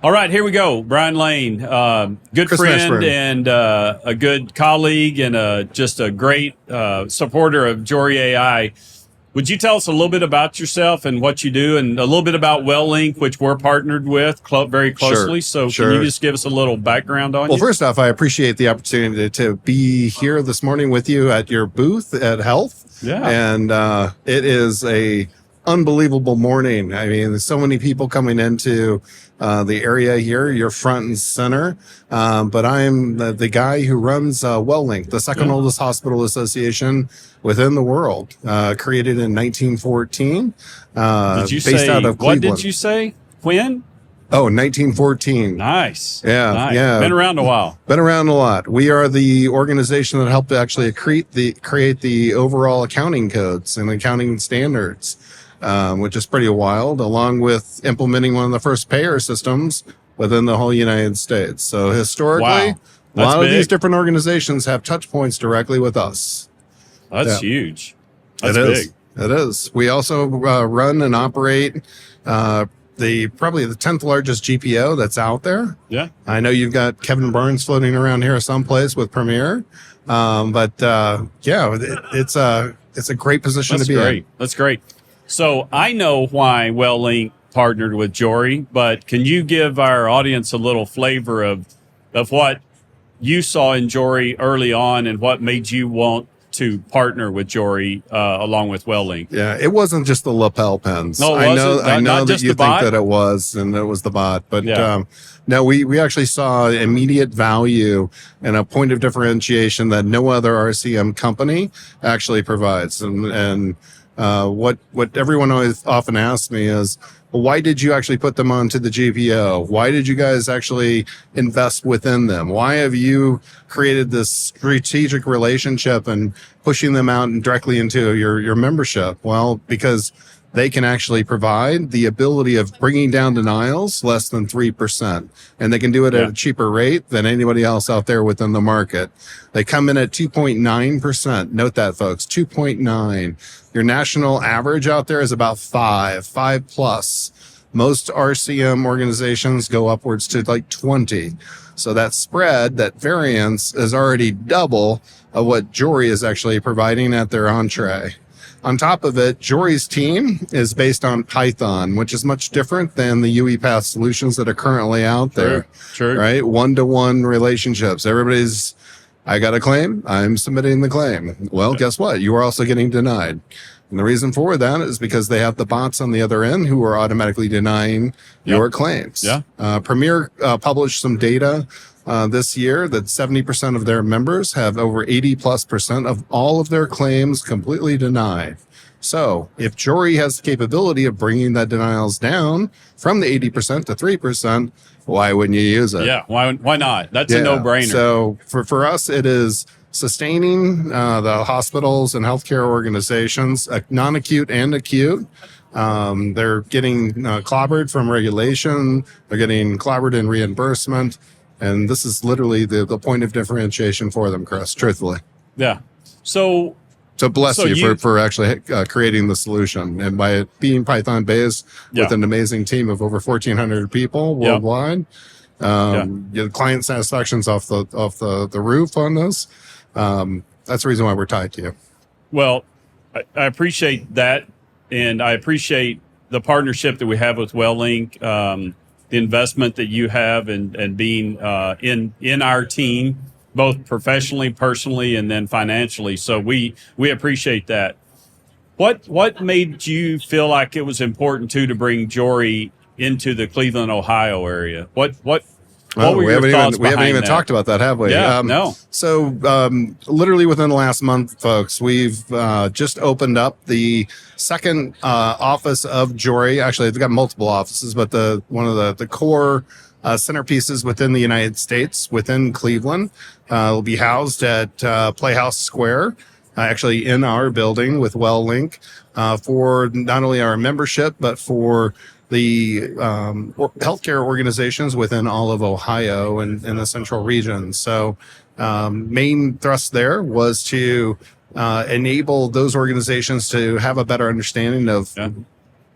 All right, here we go. Brian Lane, good Chris friend Mashburn. and a good colleague and just a great supporter of Jorie AI. Would you tell us a little bit about yourself and what you do and a little bit about WellLink, which we're partnered with very closely? Sure, So can you just give us a little background on you? Well, first off, I appreciate the opportunity to be here this morning with you at your booth at Health. Yeah. And it is a unbelievable morning. I mean, there's so many people coming into the area here. You're front and center. But I'm the guy who runs WellLink, the second oldest hospital association within the world, created in 1914. Did you based say, out of what Cleveland. did you say? When? Oh, 1914. Nice. Yeah, Nice. yeah. Been around a while. Been around a lot. We are the organization that helped actually create the overall accounting codes and accounting standards, which is pretty wild, along with implementing one of the first payer systems within the whole United States. So historically, Wow. a lot That's of these big. different organizations have touch points directly with us. That's Yeah. huge. That's It big. is. It is. We also run and operate probably the 10th largest GPO that's out there. Yeah. I know you've got Kevin Barnes floating around here someplace with Premier, it's a great position That's to be great. in. That's great. So I know why WellLink partnered with Jorie, but can you give our audience a little flavor of what you saw in Jorie early on and what made you want to partner with Jorie along with WellLink? Yeah, it wasn't just the lapel pens. No, it I know, wasn't? I know Not that just you the think bot? that it was, and it was the bot, but Yeah. no, we actually saw immediate value and a point of differentiation that no other RCM company actually provides. And what everyone always often asks me is, well, why did you actually put them onto the GPO? Why did you guys actually invest within them? Why have you created this strategic relationship and pushing them out and directly into your membership? Well, because they can actually provide the ability of bringing down denials less than 3%. And they can do it at a cheaper rate than anybody else out there within the market. They come in at 2.9%. Note that, folks, 2.9. Your national average out there is about 5 plus. Most RCM organizations go upwards to like 20. So that spread, that variance is already double of what Jorie is actually providing at their entree. On top of it, Jorie's team is based on Python, which is much different than the UiPath solutions that are currently out there. True. Right? One-to-one relationships. Everybody's, I got a claim, I'm submitting the claim. Well, guess what? You are also getting denied. And the reason for that is because they have the bots on the other end who are automatically denying your claims. Yeah. Premier published some data this year that 70% of their members have over 80+% of all of their claims completely denied. So if Jorie has the capability of bringing that denials down from the 80% to 3%, why wouldn't you use it? Yeah. Why not? That's a no-brainer. So for us, it is sustaining the hospitals and healthcare organizations, non-acute and acute. They're getting clobbered from regulation. They're getting clobbered in reimbursement. And this is literally the point of differentiation for them, Chris, truthfully. Yeah. So bless you for actually creating the solution. And by it being Python-based with an amazing team of over 1,400 people worldwide, the client satisfaction's off the roof on this. That's the reason why we're tied to you. Well, I appreciate that. And I appreciate the partnership that we have with WellLink, the investment that you have and being in our team, both professionally, personally, and then financially. So we appreciate that. What made you feel like it was important to bring Jorie into the Cleveland, Ohio area? What were your thoughts we haven't behind even that? talked about that, have we? Yeah, no. So literally within the last month, folks, we've just opened up the second office of Jorie. Actually, they've got multiple offices, but one of the core centerpieces within the United States, within Cleveland, will be housed at Playhouse Square, actually in our building with WellLink, for not only our membership, but for the healthcare organizations within all of Ohio and the central region. So main thrust there was to enable those organizations to have a better understanding of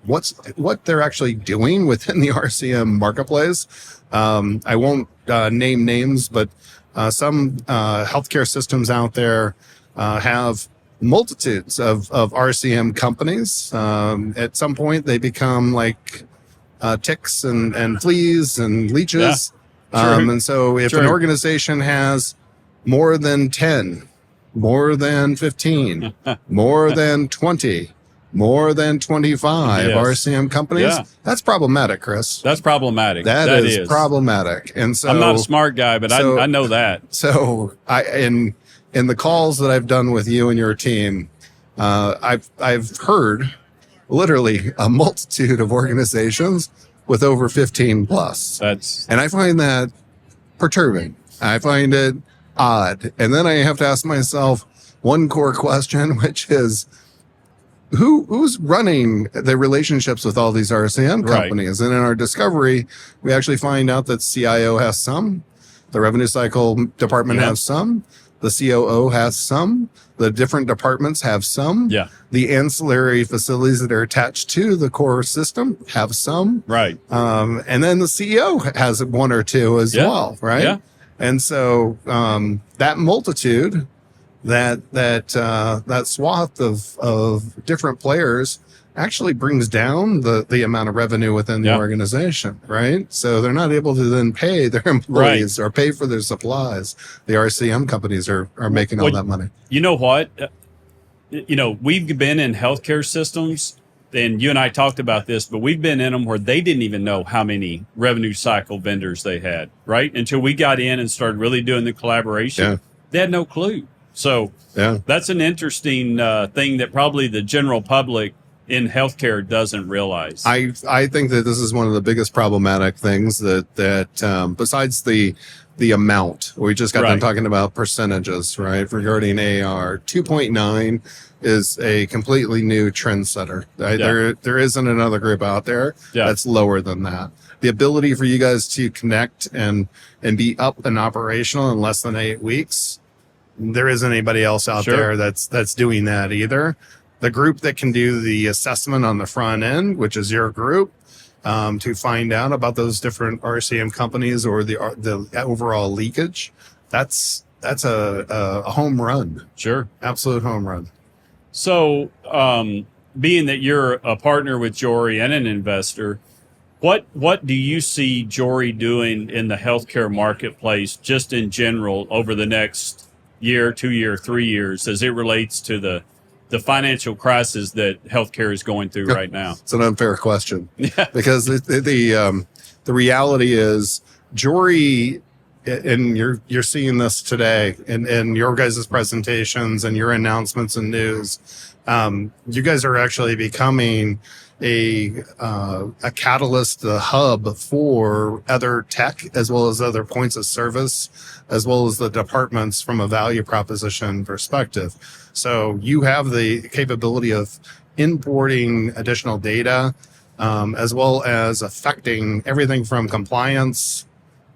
what they're actually doing within the RCM marketplace. I won't name names, but some healthcare systems out there have multitudes of RCM companies. At some point, they become like ticks and fleas and leeches. And so if an organization has more than 10, more than 15, more than 20, more than 25 RCM companies, that's problematic, Chris. That's problematic. That is problematic. And so I'm not a smart guy, but I know that. So in the calls that I've done with you and your team, I've heard literally a multitude of organizations with over 15 plus. And I find that perturbing. I find it odd. And then I have to ask myself one core question, which is, who's running the relationships with all these RCM companies? And in our discovery, we actually find out that CIO has some, the revenue cycle department has some, the COO has some, the different departments have some, the ancillary facilities that are attached to the core system have some, and then the CEO has one or two as well, and so that multitude, that swath of different players actually brings down the amount of revenue within the organization, right? So they're not able to then pay their employees or pay for their supplies. The RCM companies are making all that money. You know what? We've been in healthcare systems, and you and I talked about this, but we've been in them where they didn't even know how many revenue cycle vendors they had, right? Until we got in and started really doing the collaboration. They had no clue. So that's an interesting thing that probably the general public in healthcare doesn't realize. I think that this is one of the biggest problematic things that besides the amount, we just got done talking about percentages, right? Regarding AR, 2.9 is a completely new trendsetter. There isn't another group out there that's lower than that. The ability for you guys to connect and be up and operational in less than 8 weeks, there isn't anybody else out there that's doing that either. The group that can do the assessment on the front end, which is your group, to find out about those different RCM companies or the overall leakage, that's a home run. Absolute home run. So, being that you're a partner with Jorie and an investor, what do you see Jorie doing in the healthcare marketplace, just in general, over the next year, 2 year, 3 years, as it relates to the financial crisis that healthcare is going through right now? It's an unfair question because the reality is Jorie, and you're seeing this today in your guys' presentations and your announcements and news. You guys are actually becoming a catalyst, a hub for other tech, as well as other points of service, as well as the departments from a value proposition perspective. So you have the capability of importing additional data, as well as affecting everything from compliance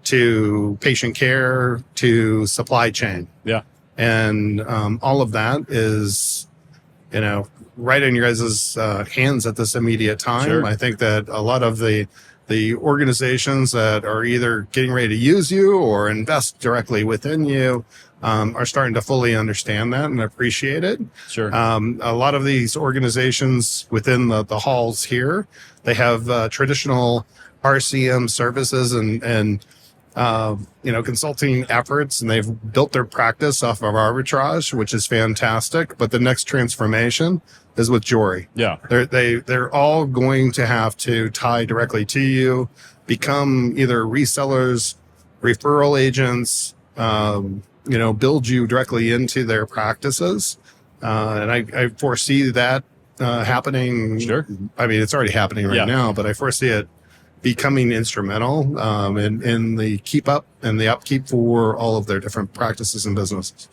to patient care to supply chain. And all of that is, right in your guys' hands at this immediate time. I think that a lot of the organizations that are either getting ready to use you or invest directly within you are starting to fully understand that and appreciate it. A lot of these organizations within the halls here, they have traditional RCM services and consulting efforts, and they've built their practice off of arbitrage, which is fantastic. But the next transformation is with Jorie. They're all going to have to tie directly to you, become either resellers, referral agents, build you directly into their practices. And I foresee that happening. I mean, it's already happening right now, but I foresee it becoming instrumental in the keep up and the upkeep for all of their different practices and businesses.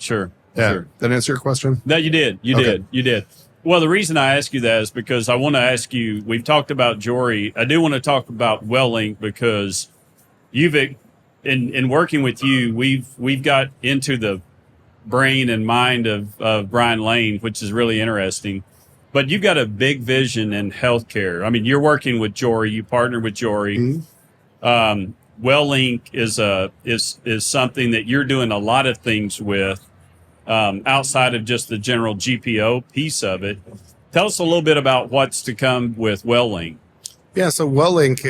That answer your question? No, you did. You did. Well, the reason I ask you that is because I want to ask you, we've talked about Jorie. I do want to talk about WellLink because you've, in working with you, we've got into the brain and mind of Brian Lane, which is really interesting. but you've got a big vision in healthcare. I mean, you're working with Jorie, you partner with Jorie. WellLink is something that you're doing a lot of things with outside of just the general GPO piece of it. Tell us a little bit about what's to come with WellLink. Yeah, so WellLink,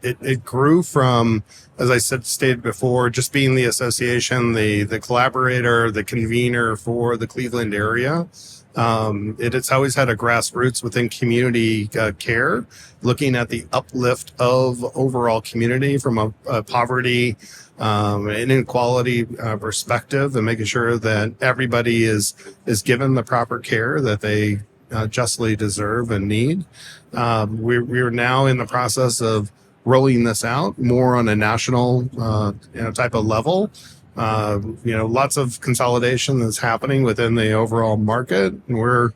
it grew from, as I stated before, just being the association, the collaborator, the convener for the Cleveland area. It's always had a grassroots within community care, looking at the uplift of overall community from a poverty and inequality perspective, and making sure that everybody is given the proper care that they justly deserve and need. We're now in the process of rolling this out more on a national type of level. Lots of consolidation that's happening within the overall market, and we're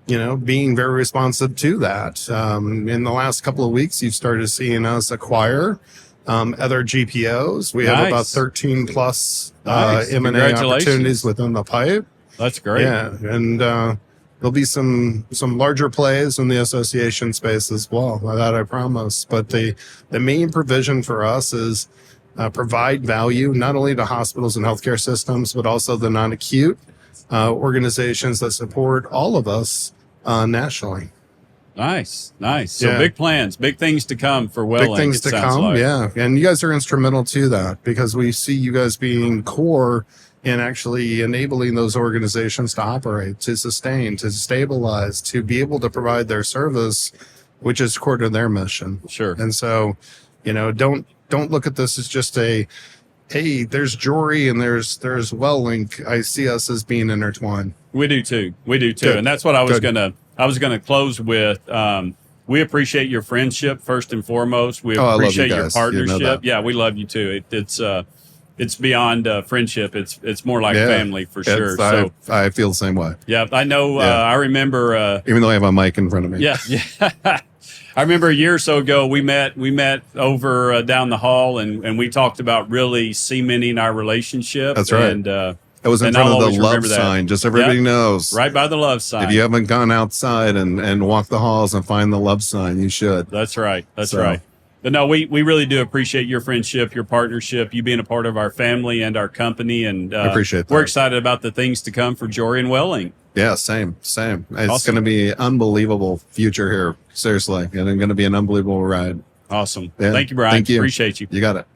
being very responsive to that. In the last couple of weeks, you've started seeing us acquire other GPOs. We have about 13 plus M&A opportunities within the pipe. That's great. Yeah, and there'll be some larger plays in the association space as well, that I promise. But the main provision for us is provide value not only to hospitals and healthcare systems, but also the non-acute organizations that support all of us nationally. Nice. So big plans, big things to come for WellLink. Big things to come, yeah. And you guys are instrumental to that, because we see you guys being core in actually enabling those organizations to operate, to sustain, to stabilize, to be able to provide their service, which is core to their mission. Sure. And so, don't look at this as just hey, there's Jorie and there's WellLink. I see us as being intertwined. We do too. Good. And that's what I was gonna close with. We appreciate your friendship first and foremost. We appreciate your partnership. Yeah, we love you too. It's beyond friendship. It's more like family for sure. So I feel the same way. Yeah, I know. I remember. Even though I have a mic in front of me. Yeah. I remember a year or so ago we met over down the hall and we talked about really cementing our relationship. That's right. And it was in front of the love sign. Just everybody knows. Right by the love sign. If you haven't gone outside and walked the halls and find the love sign, you should. That's right. That's right. But no, we really do appreciate your friendship, your partnership, you being a part of our family and our company. And I appreciate that. We're excited about the things to come for Jorie and WellLink. Yeah, same. It's going to be unbelievable future here. Seriously. And it's going to be an unbelievable ride. Awesome. Yeah. Thank you, Brian. Thank you. Appreciate you. You got it.